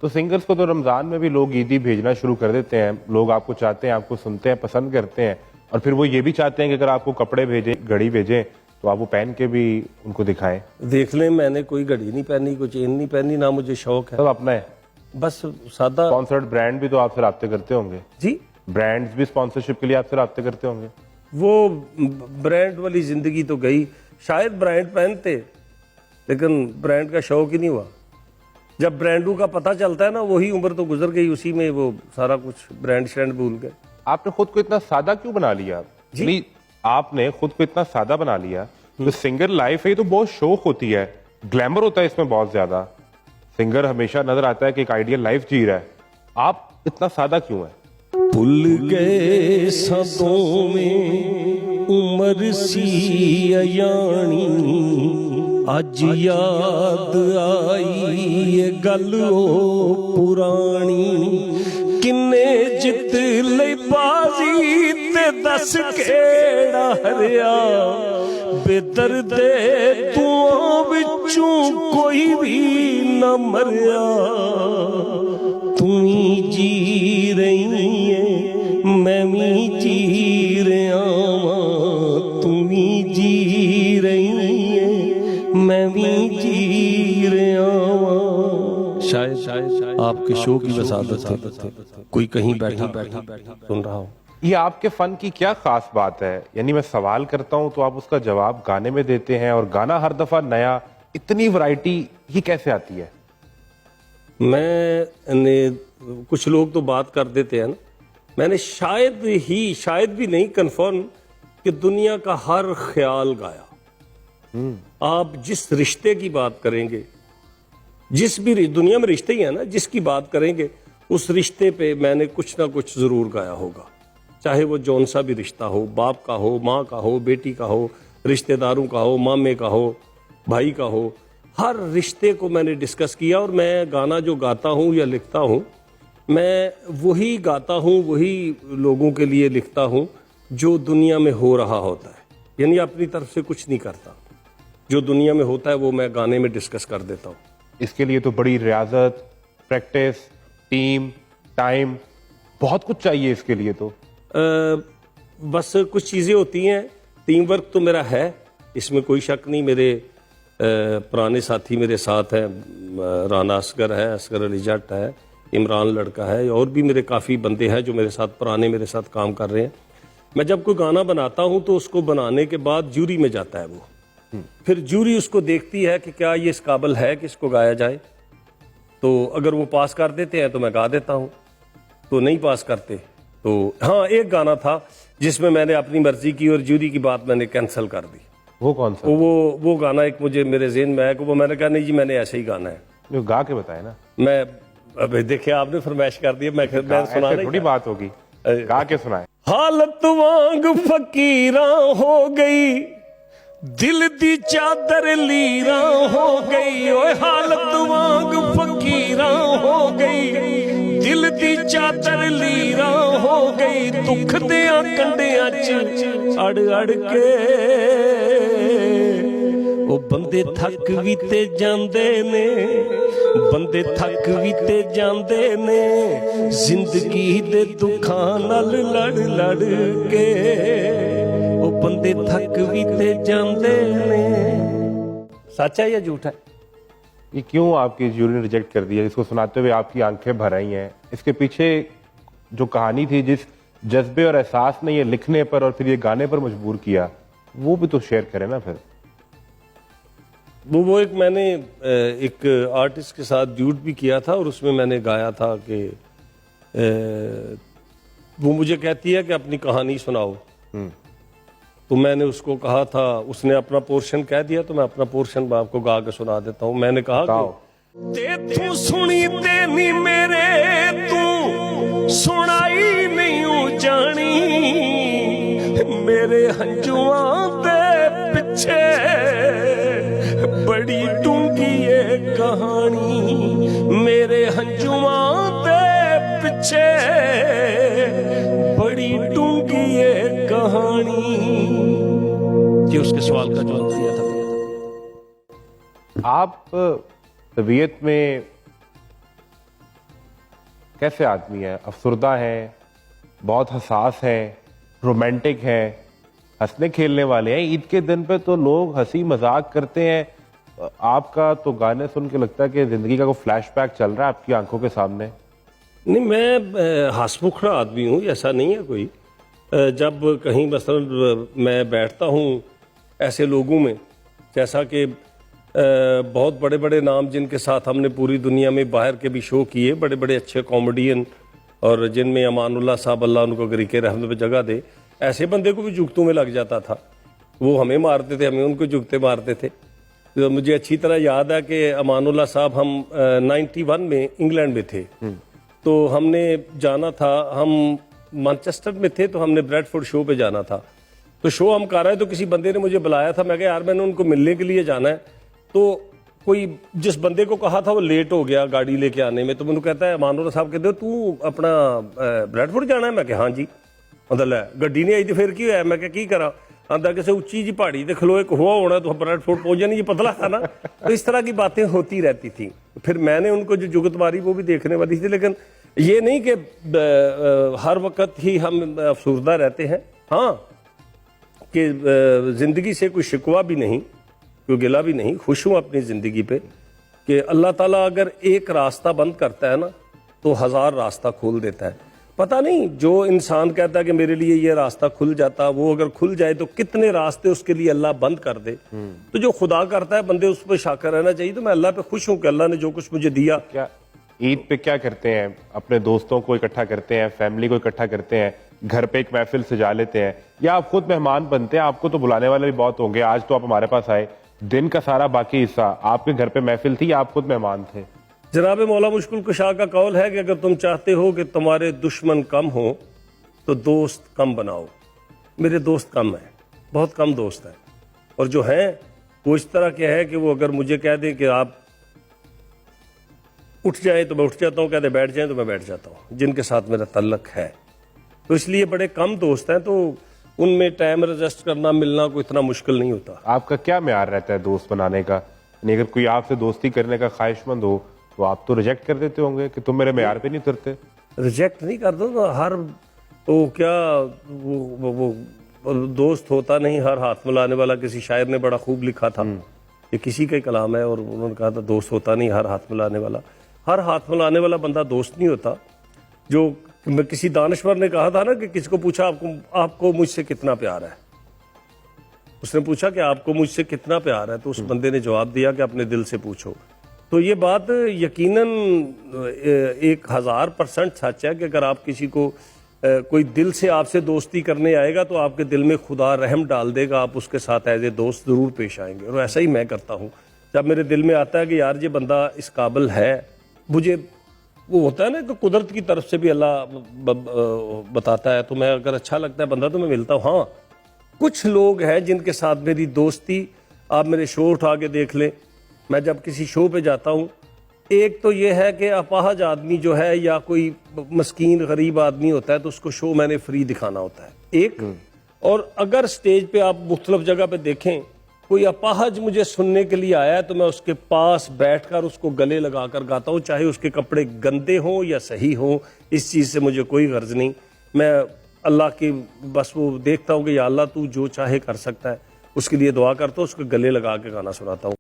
تو سنگرز کو تو رمضان میں بھی لوگ عیدی بھیجنا شروع کر دیتے ہیں, لوگ آپ کو چاہتے ہیں, آپ کو سنتے ہیں, پسند کرتے ہیں, اور پھر وہ یہ بھی چاہتے ہیں کہ اگر آپ کو کپڑے بھیجیں, گھڑی بھیجیں تو آپ وہ پہن کے بھی ان کو دکھائیں. دیکھ لیں, میں نے کوئی گھڑی نہیں پہنی, کوئی چین نہیں پہنی, نہ مجھے شوق ہے. سب اپنا ہے. بس سادہ. اسپانسرڈ برانڈ بھی تو آپ سے رابطے کرتے ہوں گے. جی, برانڈز بھی اسپانسرشپ کے لیے آپ سے رابطے کرتے ہوں گے. وہ برانڈ والی زندگی تو گئی. شاید برانڈ پہنتے لیکن برانڈ کا شوق ہی نہیں ہوا. جب برانڈوں کا پتہ چلتا ہے نا, وہی عمر تو گزر گئی, اسی میں وہ سارا کچھ برانڈ شرانڈ بھول گئے. آپ نے خود کو اتنا سادہ کیوں بنا لیا؟ جی, آپ نے خود کو اتنا سادہ بنا لیا. تو سنگر لائف ہے, یہ تو بہت شوق ہوتی ہے, گلیمر ہوتا ہے اس میں بہت زیادہ. سنگر ہمیشہ نظر آتا ہے کہ ایک آئیڈیل لائف جی رہا ہے. آپ اتنا سادہ کیوں ہیں؟ بھول گئے صدوں میں عمر سی ایانی, اج یاد آئی یہ گل او پرانی. کنے جت لئی بازی تے دس کیڑا ہریا, بے دردے دعاں وچوں کوئی بھی نہ مریا. تمہیں جی رہی ہے میں بھی جی رہا ہاں, تمہیں جی رہی ہے میں بھی جی رہا ہاں. شاید آپ کے شو کی وسادت ہے, کوئی کہیں بیٹھا سن رہا ہوں. یہ آپ کے فن کی کیا خاص بات ہے؟ یعنی میں سوال کرتا ہوں تو آپ اس کا جواب گانے میں دیتے ہیں, اور گانا ہر دفعہ نیا, اتنی ورائٹی یہ کیسے آتی ہے؟ میں نے کچھ لوگ تو بات کر دیتے ہیں نا, میں نے شاید بھی نہیں کنفرم کہ دنیا کا ہر خیال گایا. آپ جس رشتے کی بات کریں گے, جس بھی دنیا میں رشتے ہی ہیں نا, جس کی بات کریں گے اس رشتے پہ میں نے کچھ نہ کچھ ضرور گایا ہوگا. چاہے وہ جون سا بھی رشتہ ہو, باپ کا ہو, ماں کا ہو, بیٹی کا ہو, رشتہ داروں کا ہو, مامے کا ہو, بھائی کا ہو, ہر رشتے کو میں نے ڈسکس کیا. اور میں گانا جو گاتا ہوں یا لکھتا ہوں, میں وہی گاتا ہوں, وہی لوگوں کے لیے لکھتا ہوں جو دنیا میں ہو رہا ہوتا ہے. یعنی اپنی طرف سے کچھ نہیں کرتا, جو دنیا میں ہوتا ہے وہ میں گانے میں ڈسکس کر دیتا ہوں. اس کے لیے تو بڑی ریاضت, پریکٹس, ٹیم, ٹائم, بہت کچھ چاہیے اس کے لیے. تو بس کچھ چیزیں ہوتی ہیں. ٹیم ورک تو میرا ہے, اس میں کوئی شک نہیں. میرے پرانے ساتھی میرے ساتھ ہیں, رانا اصغر ہے, اصغر علی جٹ ہے, عمران لڑکا ہے, اور بھی میرے کافی بندے ہیں جو میرے ساتھ پرانے میرے ساتھ کام کر رہے ہیں. میں جب کوئی گانا بناتا ہوں تو اس کو بنانے کے بعد جوری میں جاتا ہے وہ, پھر جوری اس کو دیکھتی ہے کہ کیا یہ اس قابل ہے کہ اس کو گایا جائے. تو اگر وہ پاس کر دیتے ہیں تو میں گا دیتا ہوں, تو نہیں پاس کرتے تو ہاں. ایک گانا تھا جس میں نے اپنی مرضی کی اور جوری کی بات میں نے کینسل کر دی. وہ کون سا؟ وہ گانا ایک مجھے میرے ذہن میں ہے کہ وہ میں نے کہا نہیں جی میں نے ایسے ہی گانا ہے. گا کے بتائے نا. میں دیکھیں آپ نے فرمائش کر دی, میں سنا تھوڑی بات ہوگی, گا کے سنائے. حالت وانگ فقیراں ہو گئی, دل دی چادر لیراں ہو گئی. اوے حالت وانگ فقیراں ہو گئی, دل دی چادر لیراں ہو گئی. دکھ دیاں کنڈیاں چ اڑ اڑ کے او بندے تھک وی تے جاندے نے, بندے تھک وی تے جاندے نے, زندگی دے دکھاں نال لڑ لڑ کے او بندے تھک وی تے جاندے نے. سچ ہے یا جھوٹ ہے؟ یہ کیوں آپ کی جیوری نے ریجیکٹ کر دیا؟ اس کو سناتے ہوئے آپ کی آنکھیں بھر آئی ہیں. اس کے پیچھے جو کہانی تھی, جس جذبے اور احساس نے یہ لکھنے پر اور پھر یہ گانے پر مجبور کیا, وہ بھی تو شیئر کریں نا. پھر وہ ایک میں نے ایک آرٹسٹ کے ساتھ ڈیوٹ بھی کیا تھا, اور اس میں میں نے گایا تھا کہ وہ مجھے کہتی ہے کہ اپنی کہانی سناؤ. تو میں نے اس کو کہا تھا, اس نے اپنا پورشن کہہ دیا, تو میں اپنا پورشن آپ کو گا کے سنا دیتا ہوں. میں نے کہا کہ تو سنی تے نہیں میرے, تو سنائی نہیں جانی, میرے ہنجواں دے پیچھے بڑی ڈونگی یہ کہانی, میرے ہنجواں دے پیچھے بڑی ڈونگی یہ کہانی. یہ اس کے سوال کا جواب دیا تھا. آپ طبیعت میں कैसे आदमी है? अफसुर्दा है, बहुत हसास है, रोमांटिक है, हंसने खेलने वाले हैं। ईद के दिन पे तो लोग हंसी मजाक करते हैं, आपका तो गाने सुन के लगता है कि जिंदगी का कोई फ्लैशबैक चल रहा है आपकी आंखों के सामने। नहीं, मैं हंसमुखड़ा आदमी हूँ, ऐसा नहीं है कोई। जब कहीं मसलन मैं बैठता हूँ ऐसे लोगों में, जैसा कि बहुत बड़े बड़े नाम जिनके साथ हमने पूरी दुनिया में बाहर के भी शो किए, बड़े बड़े अच्छे कॉमेडियन, और जिनमें अमानुल्लाह साहब, अल्लाह उनको गरीके रहमत पे जगह दे, ऐसे बंदे को भी जुगतों में लग जाता था। वो हमें मारते थे, हमें उनको जुगते मारते थे। तो मुझे अच्छी तरह याद है कि अमानुल्लाह साहब, हम 91 में इंग्लैंड में थे, तो हमने जाना था, हम मैनचेस्टर में थे, तो हमने ब्रेडफोर्ड शो पे जाना था। तो शो हम कर रहे, तो किसी बंदे ने मुझे बुलाया था। मैं कहा यार मैंने उनको मिलने के लिए जाना है। तो कोई जिस बंदे को कहा था वो लेट हो गया गाड़ी लेके आने में, तो मैंने कहता है, अमानुल्लाह साहब कहते हो तू अपना ब्रेडफोर्ड जाना है? मैं कहा हाँ जी। मतलब गड्डी नहीं आई तो फिर की होया? मैं क्या की करा? आंदा किसी उच्ची जी पहाड़ी ते खलोए हुआ होना तो ब्रेडफोर्ड पहुंच जानी, ये पतला था ना। तो इस तरह की बातें होती रहती थी। फिर मैंने उनको जो जुगत मारी वो भी देखने वाली थी, लेकिन ये नहीं कि हर वक्त ही हम अफसुर्दा रहते हैं। हाँ, कि जिंदगी से कोई शिकवा भी नहीं, कोई गिला भी नहीं, खुश हूँ अपनी जिंदगी पे कि अल्लाह ताला अगर एक रास्ता बंद करता है ना तो 1000 रास्ता खोल देता है। पता नहीं, जो इंसान कहता है कि मेरे लिए ये रास्ता खुल जाता, वो अगर खुल जाए तो कितने रास्ते उसके लिए अल्लाह बंद कर दे। तो जो खुदा करता है बंदे उस पर शाकर रहना चाहिए। तो मैं अल्लाह पे खुश हूँ कि अल्लाह ने जो कुछ मुझे दिया। क्या ईद पे क्या करते हैं? अपने दोस्तों को इकट्ठा करते हैं, फैमिली को इकट्ठा करते हैं, घर पे एक महफिल सजा लेते हैं, या आप खुद मेहमान बनते हैं? आपको तो बुलाने वाले भी बहुत होंगे, आज तो आप हमारे पास आए, दिन का सारा बाकी हिस्सा आपके घर पे महफिल थी या आप खुद मेहमान थे? जनाब मौला मुश्किल कुशा का कौल है कि अगर तुम चाहते हो कि तुम्हारे दुश्मन कम हो तो दोस्त कम बनाओ। मेरे दोस्त कम हैं, बहुत कम दोस्त हैं, और जो हैं वो इस तरह के हैं कि वो अगर मुझे कह दें कि आप उठ जाए तो मैं उठ जाता हूँ, कहते बैठ जाए तो मैं बैठ जाता हूँ, जिनके साथ मेरा तल्लक है। तो इसलिए बड़े कम दोस्त हैं, तो उनमें टाइम एडजस्ट करना, मिलना कोई इतना मुश्किल नहीं होता। आपका क्या म्यार रहता है दोस्त बनाने का? यानी अगर कोई आपसे दोस्ती करने का ख्वाहिशमंद हो तो आप तो रिजेक्ट कर देते होंगे कि तुम मेरे म्यार पे नहीं उतरते। रिजेक्ट नहीं कर दो तो हर वो क्या वो दोस्त होता नहीं, हर हाथ मिलाने वाला। किसी शायर ने बड़ा खूब लिखा था, ये किसी का ही कलाम है, और उन्होंने कहा था दोस्त होता नहीं, हर हाथ मिलाने वाला। हर हाथ मिलाने वाला बंदा दोस्त नहीं होता। जो किसी दानश्वर ने कहा था ना कि किसी को पूछा आपको मुझसे कितना प्यार है, उसने पूछा कि आपको मुझसे कितना प्यार है, तो उस बंदे ने जवाब दिया कि अपने दिल से पूछो। तो ये बात यकीनन 1000% सच है कि अगर आप किसी को कोई दिल से आपसे दोस्ती करने आएगा तो आपके दिल में खुदा रहम डाल देगा, आप उसके साथ एज ए दोस्त जरूर पेश आएंगे। और ऐसा ही मैं करता हूँ। जब मेरे दिल में आता है कि यार ये बंदा इस काबिल है, मुझे वो होता है ना कि कुदरत की तरफ से भी अल्लाह बताता है, तो मैं अगर अच्छा लगता है बंदा तो मैं मिलता हूँ। हाँ, कुछ लोग हैं जिनके साथ मेरी दोस्ती, आप मेरे शो उठा के देख लें, मैं जब किसी शो पे जाता हूँ, एक तो ये है कि अपाहज आदमी जो है या कोई मस्कीन गरीब आदमी होता है तो उसको शो मैंने फ्री दिखाना होता है एक। और अगर स्टेज पे आप मुख्तलिफ जगह पे देखें, कोई अपाहज मुझे सुनने के लिए आया है तो मैं उसके पास बैठकर उसको गले लगाकर गाता हूँ, चाहे उसके कपड़े गंदे हों या सही हों, इस चीज़ से मुझे कोई गर्ज नहीं। मैं अल्लाह की बस वो देखता हूँ कि या अल्लाह तू जो चाहे कर सकता है, उसके लिए दुआ करता हूँ, उसको गले लगा के गाना सुनाता हूँ।